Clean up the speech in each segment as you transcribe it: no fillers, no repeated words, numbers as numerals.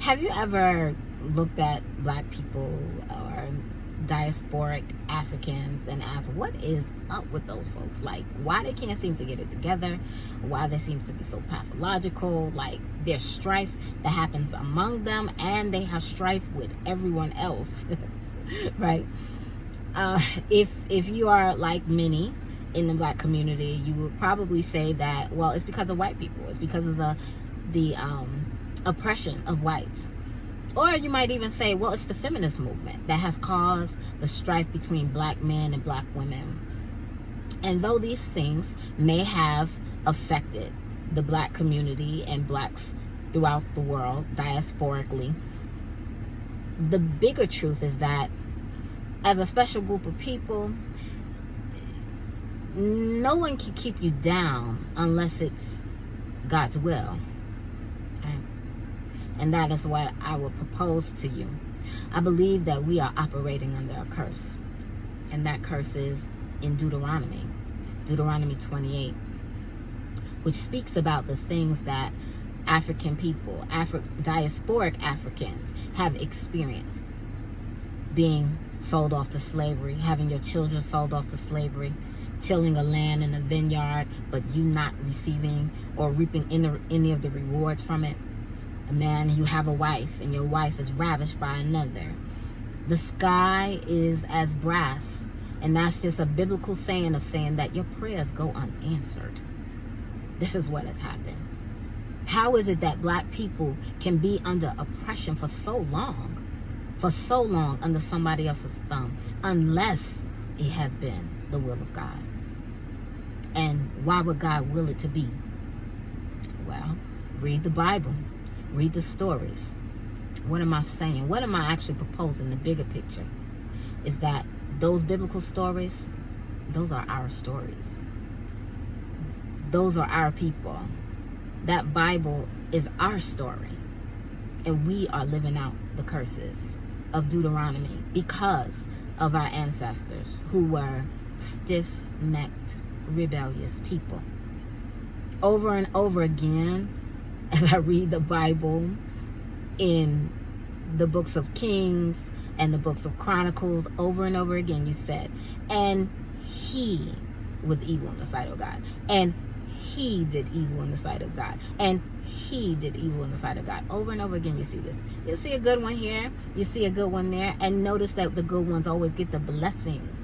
Have you ever looked at black people or diasporic Africans and asked what is up with those folks? Like, why they can't seem to get it together? Why they seem to be so pathological? Like, there's strife that happens among them, and they have strife with everyone else, right? If you are like many in the black community, you would probably say that, well, it's because of white people. It's because of the oppression of whites. Or you might even say, well, it's the feminist movement that has caused the strife between black men and black women. And though these things may have affected the black community and blacks throughout the world diasporically, the bigger truth is that as a special group of people, no one can keep you down unless it's God's will. Okay? And that is what I will propose to you. I believe that we are operating under a curse. And that curse is in Deuteronomy 28, which speaks about the things that African people, diasporic Africans have experienced. Being sold off to slavery, having your children sold off to slavery, tilling a land in a vineyard, but you not receiving or reaping any of the rewards from it. A man, you have a wife, and your wife is ravished by another. The sky is as brass, and that's just a biblical saying of saying that your prayers go unanswered. This is what has happened. How is it that black people can be under oppression for so long under somebody else's thumb, unless it has been the will of God? And why would God will it to be? Well, read the Bible. Read the stories. What am I saying? What am I actually proposing? The bigger picture is that those biblical stories, those are our stories. Those are our people. That Bible is our story. And we are living out the curses of Deuteronomy because of our ancestors who were stiff-necked, rebellious people. Over and over again, as I read the Bible in the books of Kings and the books of Chronicles, over and over again, you said, and he was evil in the sight of God, and he did evil in the sight of God, and he did evil in the sight of God. Over and over again, you see this. You see a good one here, you see a good one there, and notice that the good ones always get the blessings.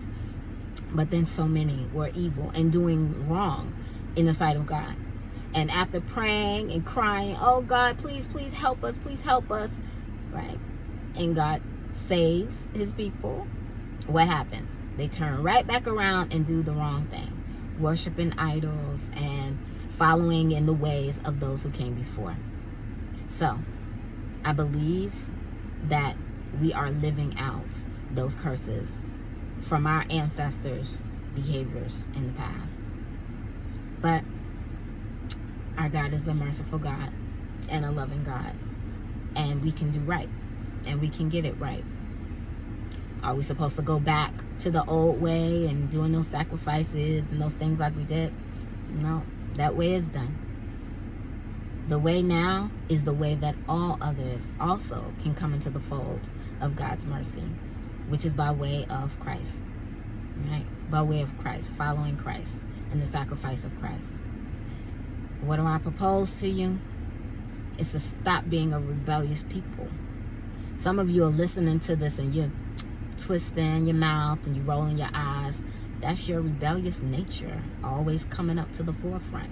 But then so many were evil and doing wrong in the sight of God. And after praying and crying, oh God, please help us, right? And God saves his people. What happens? They turn right back around and do the wrong thing, worshiping idols and following in the ways of those who came before. So I believe that we are living out those curses from our ancestors' behaviors in the past. But our God is a merciful God and a loving God. And we can do right. And we can get it right. Are we supposed to go back to the old way and doing those sacrifices and those things like we did? No, that way is done. The way now is the way that all others also can come into the fold of God's mercy, which is by way of Christ, right? By way of Christ, following Christ and the sacrifice of Christ. What do I propose to you? It's to stop being a rebellious people. Some of you are listening to this and you're twisting your mouth and you're rolling your eyes. That's your rebellious nature always coming up to the forefront.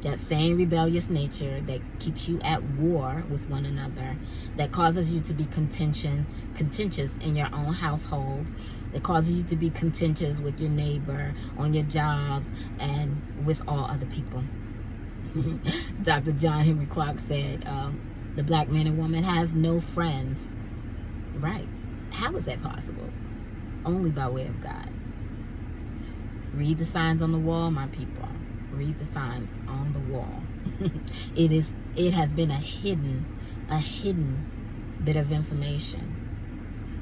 That same rebellious nature that keeps you at war with one another, that causes you to be contentious in your own household, that causes you to be contentious with your neighbor, on your jobs, and with all other people. Dr. John Henry Clark said, the black man and woman has no friends. Right. How is that possible? Only by way of God. Read the signs on the wall, my people. Read the signs on the wall. It has been a hidden bit of information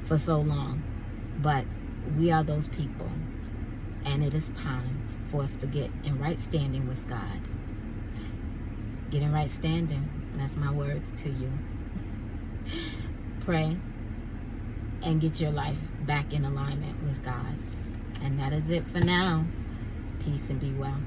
for so long. But we are those people. And it is time for us to get in right standing with God. Get in right standing. That's my words to you. Pray and get your life back in alignment with God. And that is it for now. Peace and be well.